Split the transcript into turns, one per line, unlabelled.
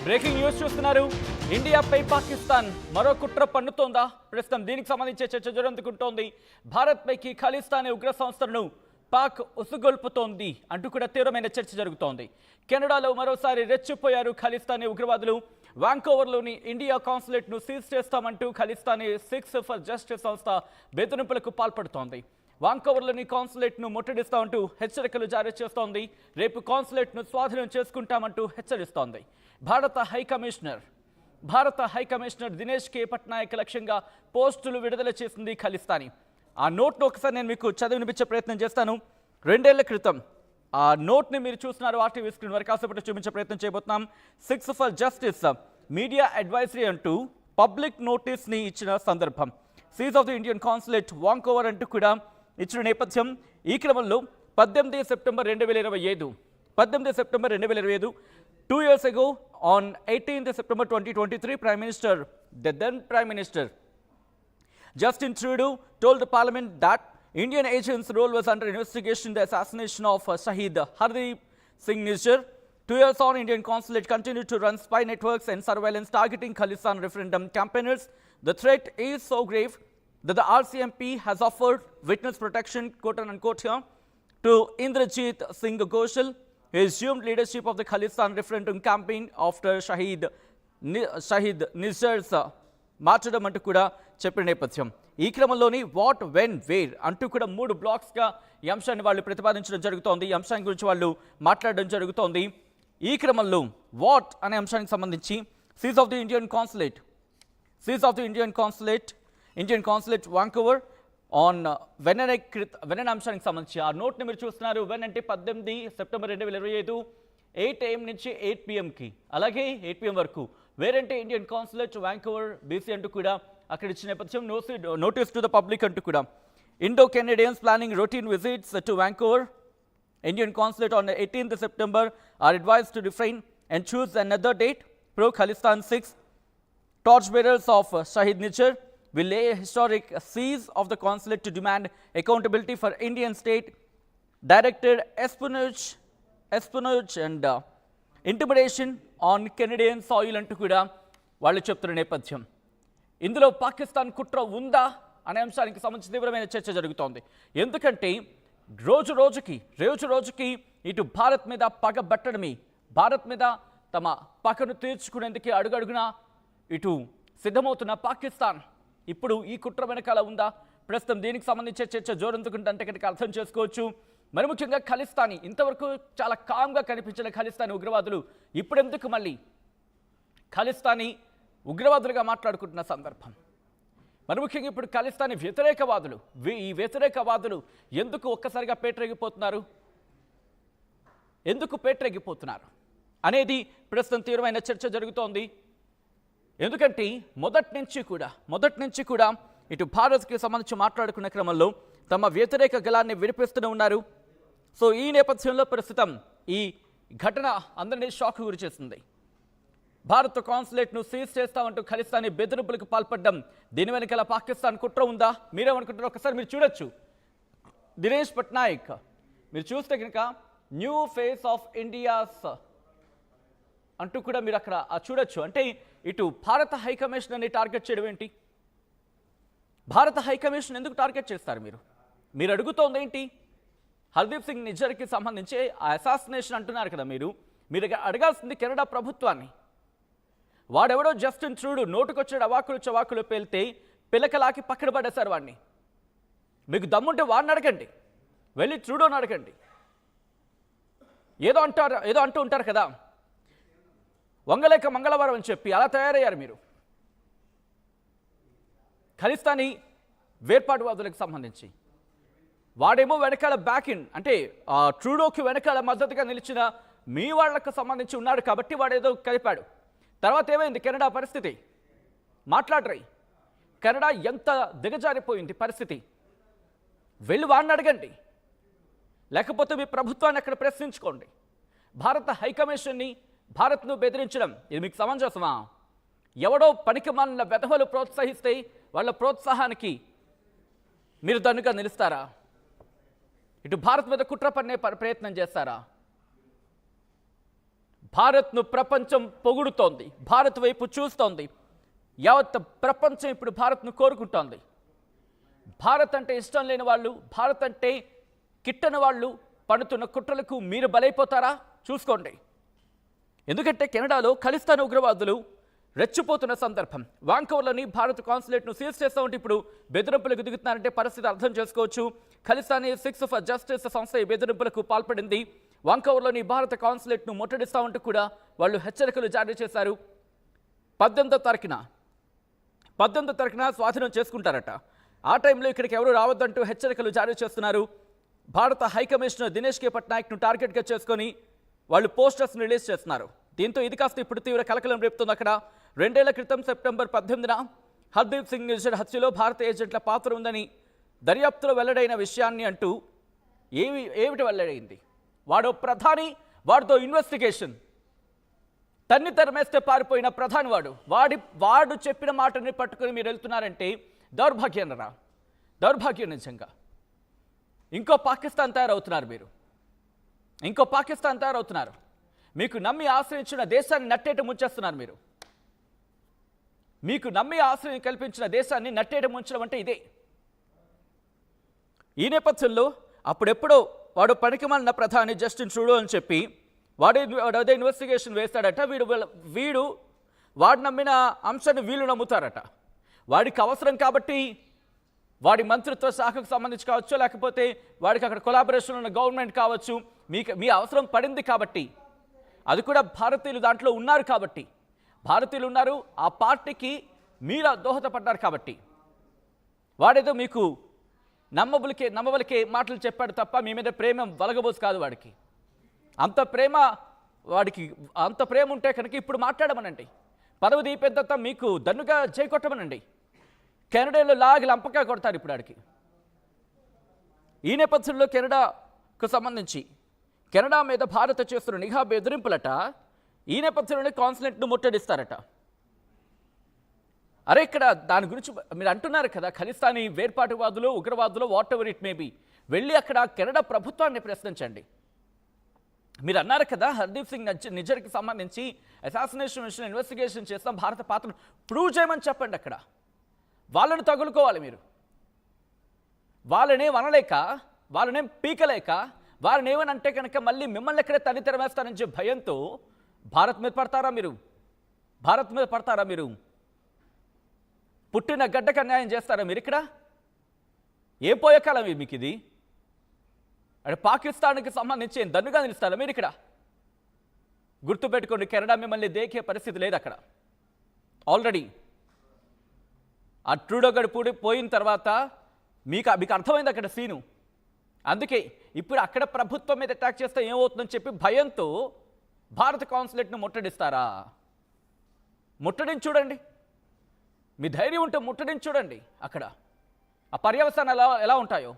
Breaking news చూస్తున్నారు. ఇండియాపై పాకిస్తాన్ మరో కుట్ర పన్నుతోందా? ప్రస్తుతం దీనికి సంబంధించే చర్చ జోరందుకుంటోంది. భారత్పైకి ఖలిస్తానీ ఉగ్ర సంస్థలను పాక్ ఉసుగొల్పుతోంది అంటూ కూడా తీవ్రమైన చర్చ జరుగుతోంది. కెనడాలో మరోసారి రెచ్చిపోయారు ఖలిస్తానీ ఉగ్రవాదులు. వాంకోవర్లోని ఇండియా కాన్సులేట్ను సీజ్ చేస్తామంటూ ఖలిస్తానీ సిక్స్ ఫర్ జస్టిస్ సంస్థ బెదిరింపులకు పాల్పడుతోంది. వాంకోవర్లోని కాన్సులేట్ను ముట్టడిస్తామంటూ హెచ్చరికలు జారీ చేస్తోంది. రేపు కాన్సులేట్ను స్వాధీనం చేసుకుంటామంటూ హెచ్చరిస్తోంది. భారత హైకమిషనర్ దినేష్ కే పట్నాయక్ లక్ష్యంగా పోస్టులు విడుదల చేసింది ఖలిస్తానీ. ఆ నోట్ను ఒకసారి నేను మీకు చదివి వినిపించే ప్రయత్నం చేస్తాను. 2 ఏళ్ల క్రితం ఆ నోట్ని మీరు చూస్తున్నారు. ఆర్టీవీ స్క్రీన్ వరకు కాసేపటి చూపించే ప్రయత్నం చేయబోతున్నాం. Six for justice media advisory అంటూ పబ్లిక్ నోటీస్ని ఇచ్చిన సందర్భం. Seize of the Indian consulate Vancouver అంటూ కూడా ఇచ్చిన నేపథ్యం. ఈ క్రమంలో 18 September 2025 2 years ago on 18th September 2023 the then Prime Minister Justin Trudeau told the Parliament that Indian agents' role was under investigation in the assassination of Shahid Hardeep Singh Nijjar. 2 years on, Indian consulate continued to run spy networks and surveillance targeting Khalistan referendum campaigners. The threat is so grave that the RCMP has offered witness protection, quote unquote here, to Indrajit Singh Ghoshal. He assumed leadership of the Khalistan referendum campaign after Shahid Nijjar's martyrdom అంటూ కూడా చెప్పిన నేపథ్యం. ఈ క్రమంలోని what when wear అంటూ కూడా 3 బ్లాక్స్గా ఈ అంశాన్ని వాళ్ళు ప్రతిపాదించడం జరుగుతోంది. ఈ అంశాన్ని గురించి వాళ్ళు మాట్లాడడం జరుగుతోంది. ఈ క్రమంలో వాట్ అనే అంశానికి సంబంధించి seize of the Indian consulate Vancouver on when అనే అంశానికి సంబంధించి ఆ నోట్ని మీరు చూస్తున్నారు. వెన్ అంటే 18 సెప్టెంబర్ 2025 8 AM నుంచి 8 PMకి, అలాగే 8 PM వరకు. వేరంటే ఇండియన్ కాన్సులేట్ వాంకోవర్ BC అంటూ కూడా అక్కడ ఇచ్చిన నేపథ్యం. నోటీస్ టు ద పబ్లిక్ అంటూ కూడా Indo Canadiens planning routine visits to Vancouver Indian consulate on 18th September are advised to refrain and choose another date. Pro-Khalistan 6 torchbearers of Shahid Nijjar will lay a historic siege of the consulate to demand accountability for Indian state-directed espionage and intimidation on Canadian soil అంటూ కూడా వాళ్ళు చెప్తున్న నేపథ్యం. ఇందులో పాకిస్తాన్ కుట్ర ఉందా అనే అంశానికి సంబంధించి తీవ్రమైన చర్చ జరుగుతోంది. ఎందుకంటే రోజు రోజుకి ఇటు భారత్ మీద పగబట్టడమే, భారత్ మీద తమ పగను తీర్చుకునేందుకు అడుగడుగున ఇటు సిద్ధమవుతున్న పాకిస్తాన్ ఇప్పుడు ఈ కుట్ర వెనకాల ఉందా? ప్రస్తుతం దీనికి సంబంధించే చర్చ జోరందుకుంటే కనుక అర్థం చేసుకోవచ్చు. మరి ముఖ్యంగా ఖలిస్తానీ, ఇంతవరకు చాలా కామ్గా కనిపించిన ఖలిస్తానీ ఉగ్రవాదులు ఇప్పుడెందుకు మళ్ళీ ఖలిస్తానీ ఉగ్రవాదులుగా మాట్లాడుకుంటున్న సందర్భం. మరి ముఖ్యంగా ఇప్పుడు ఖలిస్తానీ ఈ వ్యతిరేకవాదులు ఎందుకు ఒక్కసారిగా పేటరేగిపోతున్నారు అనేది ప్రస్తుతం తీవ్రమైన చర్చ జరుగుతోంది. ఎందుకంటే మొదటి నుంచి కూడా ఇటు భారత్కి సంబంధించి మాట్లాడుకున్న క్రమంలో తమ వ్యతిరేక గళాన్ని వినిపిస్తూనే ఉన్నారు. సో ఈ నేపథ్యంలో ప్రస్తుతం ఈ ఘటన అందరినీ షాక్ గురి చేస్తుంది. భారత్ కాన్సులేట్ను సీజ్ చేస్తామంటూ ఖలిస్తానీ బెదిరింపులకు పాల్పడ్డం, దీని వెనకాల పాకిస్తాన్ కుట్ర ఉందా? మీరేమనుకుంటారో ఒకసారి మీరు చూడొచ్చు. దినేష్ పట్నాయక్ మీరు చూస్తే కనుక న్యూ ఫేస్ ఆఫ్ ఇండియాస్ అంటూ కూడా మీరు అక్కడ చూడొచ్చు. అంటే ఇటు భారత హైకమిషనర్ని టార్గెట్ చేయడం ఏంటి? భారత హైకమిషన్ ఎందుకు టార్గెట్ చేస్తారు? మీరు అడుగుతోంది ఏంటి? హర్దీప్ సింగ్ నిజ్జర్కి సంబంధించి ఆ అసాసినేషన్ అంటున్నారు కదా. మీరు అడగాల్సింది కెనడా ప్రభుత్వాన్ని. వాడెవడో జస్టిన్ ట్రూడో నోటుకొచ్చాడు, అవాకులు పేలితే పిలకలాకి పక్కన పడేశారు వాడిని. మీకు దమ్ముంటే వాడిని అడగండి, వెళ్ళి ట్రూడోని అడగండి. ఏదో అంటూ ఉంటారు కదా, వంగలేక మంగళవారం అని చెప్పి అలా తయారయ్యారు మీరు. ఖలిస్తానీ వేర్పాటువాదులకు సంబంధించి వాడేమో వెనకాల బ్యాక్ ఇన్ అంటే ట్రూడోకి వెనకాల మద్దతుగా నిలిచిన మీ వాళ్లకు సంబంధించి ఉన్నాడు కాబట్టి వాడేదో కలిపాడు. తర్వాత ఏమైంది కెనడా పరిస్థితి? మాట్లాడరై. కెనడా ఎంత దిగజారిపోయింది పరిస్థితి. వెళ్ళి వాడిని అడగండి, లేకపోతే మీ ప్రభుత్వాన్ని అక్కడ ప్రశ్నించుకోండి. భారత హైకమిషన్ని, భారత్ను బెదిరించడం ఇది మీకు సమంజసమా? ఎవడో పనికిమాలిన వెధవలు ప్రోత్సహిస్తే వాళ్ళ ప్రోత్సాహానికి మీరు దన్నుగా నిలుస్తారా? ఇటు భారత్ మీద కుట్ర పన్నే ప్రయత్నం చేస్తారా? భారత్ను ప్రపంచం పొగుడుతోంది, భారత్ వైపు చూస్తోంది. యావత్ ప్రపంచం ఇప్పుడు భారత్ను కోరుకుంటోంది. భారత్ అంటే ఇష్టం లేని వాళ్ళు, భారత్ అంటే కిట్టని వాళ్ళు పడుతున్న కుట్రలకు మీరు బలైపోతారా? చూసుకోండి. ఎందుకంటే కెనడాలో ఖలిస్తాన్ ఉగ్రవాదులు రెచ్చిపోతున్న సందర్భం. వాంకోవర్లోని భారత కాన్సులేట్ను సీజ్ చేస్తూ ఉంటే ఇప్పుడు బెదిరింపులకు దిగుతున్నారంటే పరిస్థితి అర్థం చేసుకోవచ్చు. ఖలిస్తానీ సిక్స్ ఫర్ జస్టిస్ సంస్థ ఈ బెదిరింపులకు పాల్పడింది. వాంకోవర్లోని భారత కాన్సులేట్ను ముట్టడిస్తూ ఉంటూ కూడా వాళ్ళు హెచ్చరికలు జారీ చేశారు. 18వ తారీఖున స్వాధీనం చేసుకుంటారట. ఆ టైంలో ఇక్కడికి ఎవరు రావద్దంటూ హెచ్చరికలు జారీ చేస్తున్నారు. భారత హైకమిషనర్ దినేష్ కే పట్నాయక్ను టార్గెట్గా చేసుకొని వాళ్ళు పోస్టర్స్ని రిలీజ్ చేస్తున్నారు. దీంతో ఇది కాస్త ఇప్పుడు తీవ్ర కలకలం రేపుతుంది. అక్కడ 2 ఏళ్ల క్రితం సెప్టెంబర్ 18న హర్దీప్ సింగ్ నిజ్జర్ హత్యలో భారత ఏజెంట్ల పాత్ర ఉందని దర్యాప్తులో వెల్లడైన విషయాన్ని అంటూ ఏమిటి వెల్లడైంది? వాడో ప్రధాని, వాడితో ఇన్వెస్టిగేషన్. తన్ని తరమేస్తే పారిపోయిన ప్రధాని వాడు చెప్పిన మాటని పట్టుకుని మీరు వెళ్తున్నారంటే దౌర్భాగ్యనరా, దౌర్భాగ్యం నిజంగా. ఇంకో పాకిస్తాన్ తయారవుతున్నారు. మీకు నమ్మి ఆశ్రయించిన దేశాన్ని నట్టేట ముంచేస్తున్నారు మీరు. మీకు నమ్మి ఆశ్రయం కల్పించిన దేశాన్ని నట్టేట ముంచడం అంటే ఇదే. ఈ నేపథ్యంలో అప్పుడెప్పుడో వాడు పనికిమాలిన ప్రధాని జస్టిన్ ట్రూడో అని చెప్పి వాడే ఇన్వెస్టిగేషన్ వేస్తాడట. వాడు నమ్మిన అంశాన్ని వీళ్ళు నమ్ముతారట. వాడికి అవసరం కాబట్టి వాడి మంత్రిత్వ శాఖకు సంబంధించి కావచ్చు, లేకపోతే వాడికి అక్కడ కొలాబరేషన్ ఉన్న గవర్నమెంట్ కావచ్చు, మీ అవసరం పడింది కాబట్టి, అది కూడా భారతీయులు దాంట్లో ఉన్నారు కాబట్టి, భారతీయులు ఉన్నారు, ఆ పార్టీకి మీరు దోహదపడ్డారు కాబట్టి వాడేదో మీకు నమ్మవలికే మాటలు చెప్పాడు తప్ప మీ మీద ప్రేమ వలగబోసు కాదు. అంత ప్రేమ ఉంటే కనుక ఇప్పుడు మాట్లాడమనండి. పదవి దీపేంత మీకు దన్నుగా చేకొట్టమనండి. కెనడాలో లాగి లంపగా కొడతారు ఇప్పుడు వాడికి. ఈ నేపథ్యంలో కెనడాకు సంబంధించి కెనడా మీద భారత చేస్తున్న నిఘా బెదిరింపులట. ఈ నేపథ్యంలోనే కాన్సులేట్ను ముట్టడిస్తారట. అరే ఇక్కడ దాని గురించి మీరు అంటున్నారు కదా, ఖలిస్తానీ వేర్పాటువాదులు, ఉగ్రవాదులు, what ever it may be, వెళ్ళి అక్కడ కెనడా ప్రభుత్వాన్ని ప్రశ్నించండి. మీరు అన్నారు కదా హర్దీప్ సింగ్ నిజ్జర్కి సంబంధించి అసాసినేషన్ విషయం ఇన్వెస్టిగేషన్ చేస్తాం, భారత పాత్రను ప్రూవ్ చేయమని చెప్పండి. అక్కడ వాళ్ళని తగులుకోవాలి మీరు. వాళ్ళనేం అనలేక, వాళ్ళనేం పీకలేక, వారిని ఏమని అంటే కనుక మళ్ళీ మిమ్మల్ని ఎక్కడే తల్లి తెరవేస్తారని చెప్పి భయంతో భారత్ మీద పడతారా మీరు? పుట్టిన గడ్డకు అన్యాయం చేస్తారా మీరు? ఇక్కడ ఏ పోయే కాలం మీకు ఇది? అంటే పాకిస్తాన్కి సంబంధించి దన్నుగా నిలుస్తారా మీరు? ఇక్కడ గుర్తుపెట్టుకోండి, కెనడా మిమ్మల్ని దేకే పరిస్థితి లేదు అక్కడ. ఆల్రెడీ ఆ ట్రూడో గడు పోయిన తర్వాత మీకు అర్థమైంది అక్కడ సీను. అందుకే ఇప్పుడు అక్కడ ప్రభుత్వం మీద అటాక్ చేస్తే ఏమవుతుందని చెప్పి భయంతో భారత కాన్సులేట్ను ముట్టడిస్తారా? ముట్టడిని చూడండి. మీ ధైర్యం ఉంటే ముట్టడిని చూడండి. అక్కడ ఆ పర్యవసానాలు ఎలా ఉంటాయో.